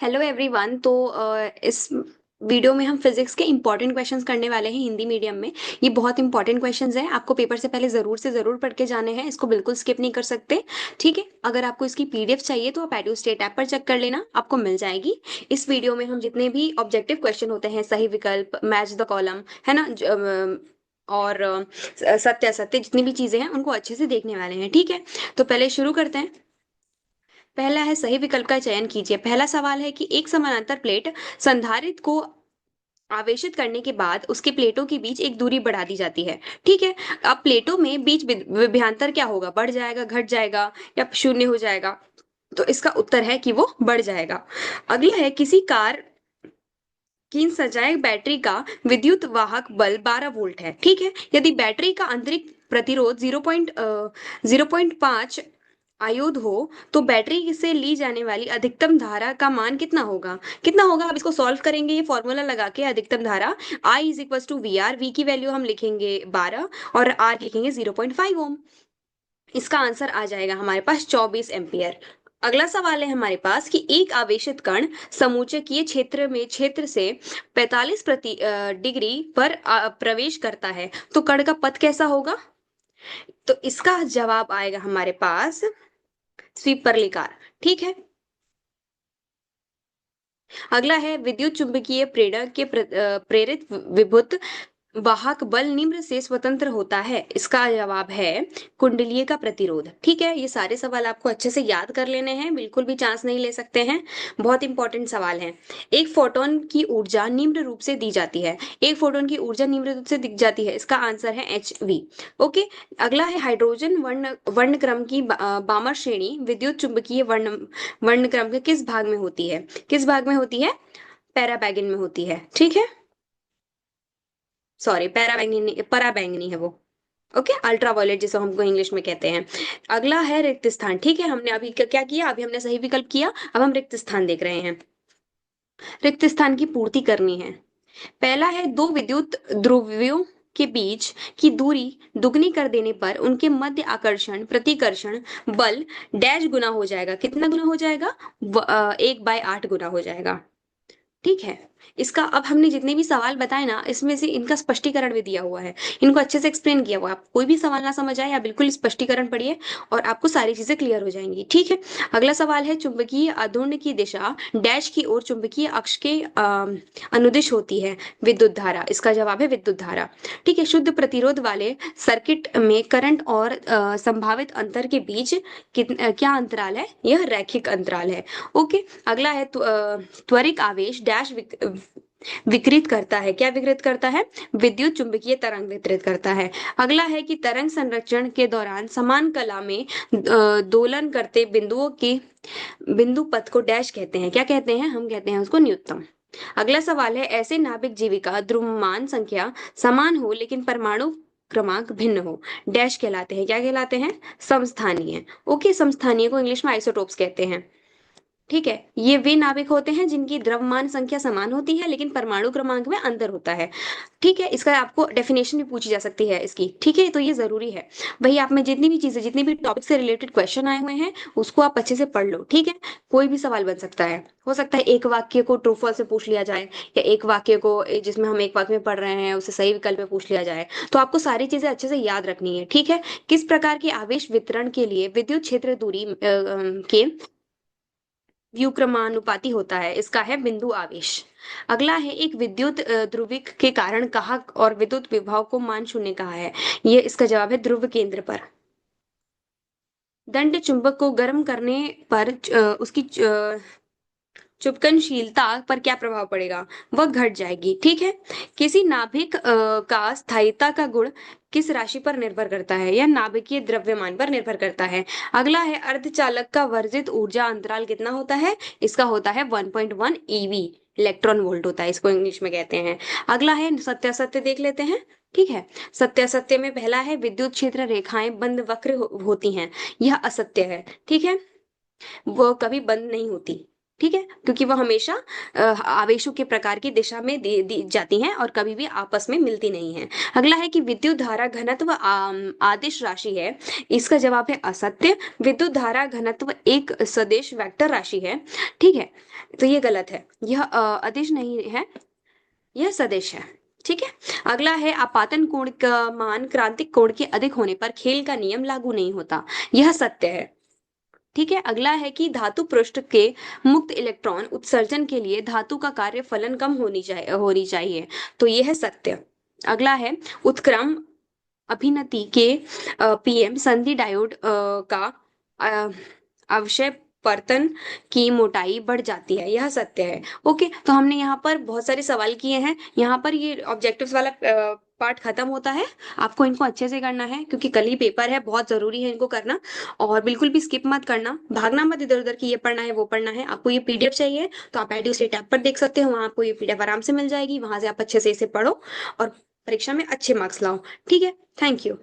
Hello everyone. इस video में हम फिजिक्स के इंपॉर्टेंट क्वेश्चंस करने वाले हैं हिंदी मीडियम में। ये बहुत इंपॉर्टेंट क्वेश्चंस हैं, आपको पेपर से पहले ज़रूर से ज़रूर पढ़ के जाने हैं, इसको बिल्कुल स्किप नहीं कर सकते। ठीक है, अगर आपको इसकी पीडीएफ चाहिए तो आप एडू स्टेट ऐप पर चेक कर लेना, आपको मिल जाएगी। इस वीडियो में हम जितने भी ऑब्जेक्टिव क्वेश्चन होते हैं, सही विकल्प, मैच द कॉलम, है ना, और सत्य असत्य, जितनी भी चीज़ें हैं उनको अच्छे से देखने वाले हैं। ठीक है, तो पहले शुरू करते हैं। पहला है सही विकल्प का चयन कीजिए। पहला सवाल है कि एक समानांतर प्लेट संधारित्र को आवेशित करने के बाद उसके प्लेटों के बीच एक दूरी बढ़ा दी जाती है। ठीक है, अब प्लेटों में बीच विभवांतर क्या होगा? बढ़ जाएगा, घट जाएगा, या शून्य हो जाएगा? तो इसका उत्तर है कि वो बढ़ जाएगा। अगला है किसी कार की सजाए बैटरी का विद्युत वाहक बल 12 वोल्ट है। ठीक है, यदि बैटरी का आंतरिक प्रतिरोध 0.5 आयुध हो तो बैटरी से ली जाने वाली अधिकतम धारा का मान कितना होगा? कितना होगा? अब इसको सॉल्व करेंगे, ये फॉर्मूला लगा के अधिकतम धारा I is equal to V R. V की वैल्यू हम लिखेंगे 12 और R लिखेंगे 0.5 ओम। इसका आंसर आ जाएगा हमारे पास 24 एम्पियर। अगला सवाल है हमारे पास कि एक आवेशित कण समूचकीय क्षेत्र से 45 डिग्री पर प्रवेश करता है, तो कण का पथ कैसा होगा? तो इसका जवाब आएगा हमारे पास स्वीपर्लिकार। ठीक है, अगला है विद्युत चुंबकीय प्रेरक के प्रेरित विभुत वाहक बल निम्न से स्वतंत्र होता है। इसका जवाब है कुंडलीय का प्रतिरोध। ठीक है, ये सारे सवाल आपको अच्छे से याद कर लेने हैं, बिल्कुल भी चांस नहीं ले सकते हैं, बहुत इंपॉर्टेंट सवाल है। एक फोटोन की ऊर्जा निम्न रूप से दी जाती है। एक फोटोन की ऊर्जा निम्न रूप से दी जाती है, इसका आंसर है HV। ओके, अगला है हाइड्रोजन वर्णक्रम की बामर श्रेणी विद्युत चुंबकीय वर्णक्रम के किस भाग में होती है? किस भाग में होती है? पैराबैंगन में होती है। ठीक है, सॉरी, पैराबैंगनी, पराबैंगनी है वो। ओके, अल्ट्रावायलेट जिसे हमको इंग्लिश में कहते हैं। अगला है रिक्त स्थान। ठीक है, हमने अभी क्या किया? अभी हमने सही विकल्प किया, अब हम रिक्त स्थान देख रहे हैं। रिक्त स्थान की पूर्ति करनी है। पहला है दो विद्युत ध्रुवियों के बीच की दूरी दुगनी कर देने पर उनके मध्य आकर्षण प्रतिकर्षण बल डैश गुना हो जाएगा। कितना गुना हो जाएगा? 1/8 गुना हो जाएगा। ठीक है, इसका अब हमने जितने भी सवाल बताए ना, इसमें से इनका स्पष्टीकरण भी दिया हुआ है, इनको अच्छे से एक्सप्लेन किया हुआ है। आप कोई भी सवाल ना समझ आए, आप बिल्कुल स्पष्टीकरण पढ़िए और आपको सारी चीजें क्लियर हो जाएंगी। ठीक है, अगला सवाल है चुंबकीय आघूर्ण की दिशा डैश की ओर चुंबकीय अक्ष के अनुदिश होती है विद्युत धारा। इसका जवाब है विद्युत धारा। ठीक है, शुद्ध प्रतिरोध वाले सर्किट में करंट और संभावित अंतर के बीच क्या अंतराल है? यह रैखिक अंतराल है। ओके, अगला है त्वरित आवेश डैश विकृत करता है। क्या विकृत करता है? विद्युत चुंबकीय तरंग विकृत करता है। अगला है कि तरंग संरक्षण के दौरान समान कला में दोलन करते बिंदुओं के बिंदु पथ को डैश कहते हैं। क्या कहते हैं? हम कहते हैं उसको न्यूनतम। अगला सवाल है ऐसे नाभिक जीविका द्रव्यमान संख्या समान हो लेकिन परमाणु क्रमांक भिन्न हो, डैश कहलाते हैं। क्या कहलाते हैं? समस्थानीय। ओके, समस्थानीय को इंग्लिश में आइसोटोप्स कहते हैं। ठीक है, ये वे नाभिक होते हैं जिनकी द्रव्यमान संख्या समान होती है लेकिन परमाणु क्रमांक में अंतर होता है। ठीक है, इसका आपको डेफिनेशन भी पूछी जा सकती है इसकी। ठीक है, तो ये जरूरी है। वही आप में जितनी भी चीजें, जितने भी टॉपिक से रिलेटेड क्वेश्चन आए हुए हैं, उसको आप अच्छे से पढ़ लो। ठीक है, कोई भी सवाल बन सकता है। हो सकता है एक वाक्य को ट्रू फॉल्स से पूछ लिया जाए, या एक वाक्य को जिसमें हम एक वाक्य में पढ़ रहे हैं उसे सही विकल्प में पूछ लिया जाए। तो आपको सारी चीजें अच्छे से याद रखनी है। ठीक है, किस प्रकार के आवेश वितरण के लिए विद्युत क्षेत्र दूरी के व्युक्रमानुपाती होता है? इसका है बिंदु आवेश। अगला है एक विद्युत ध्रुविक के कारण कहा और विद्युत विभव को मान शून्य कहा है? ये इसका जवाब है ध्रुव केंद्र पर। दंड चुंबक को गर्म करने पर उसकी चुंबकनशीलता पर क्या प्रभाव पड़ेगा? वह घट जाएगी। ठीक है, किसी नाभिक का स्थायिता का गुण किस राशि पर निर्भर करता है? यह नाभिकीय द्रव्यमान पर निर्भर करता है। अगला है अर्धचालक का वर्जित ऊर्जा अंतराल कितना होता है? इसका होता है 1.1 ईवी, इलेक्ट्रॉन वोल्ट होता है, इसको इंग्लिश में कहते हैं। अगला है सत्यासत्य देख लेते हैं। ठीक है, सत्यासत्य में पहला है विद्युत क्षेत्र रेखाएं बंद वक्र होती हैं, यह असत्य है। ठीक है, वो कभी बंद नहीं होती। ठीक है, क्योंकि वो हमेशा आवेशों के प्रकार की दिशा में दी जाती हैं और कभी भी आपस में मिलती नहीं हैं। अगला है कि विद्युत धारा घनत्व आदिश राशि है। इसका जवाब है असत्य। विद्युत धारा घनत्व एक सदिश वेक्टर राशि है। ठीक है, तो ये गलत है, यह अदिश नहीं है, यह सदिश है। ठीक है, अगला है आपातन कोण का मान क्रांतिक कोण के अधिक होने पर खेल का नियम लागू नहीं होता। यह सत्य है। ठीक है, अगला है कि धातु पृष्ठ के मुक्त इलेक्ट्रॉन उत्सर्जन के लिए धातु का कार्य फलन कम होनी चाहिए, तो यह है सत्य। अगला है उत्क्रम अभिनति के पीएम संधि डायोड का अ, अवक्षय पर्तन की मोटाई बढ़ जाती है, यह सत्य है। ओके, तो हमने यहाँ पर बहुत सारे सवाल किए हैं। यहाँ पर ये ऑब्जेक्टिव्स वाला पार्ट खत्म होता है। आपको इनको अच्छे से करना है क्योंकि कल ही पेपर है, बहुत जरूरी है इनको करना। और बिल्कुल भी स्किप मत करना, भागना मत इधर उधर की ये पढ़ना है वो पढ़ना है। आपको ये पीडीएफ चाहिए तो आप एडुस्टे टैब पर देख सकते हो, वहां आपको ये पीडीएफ आराम से मिल जाएगी, वहां से आप अच्छे से इसे पढ़ो और परीक्षा में अच्छे मार्क्स लाओ। ठीक है, थैंक यू।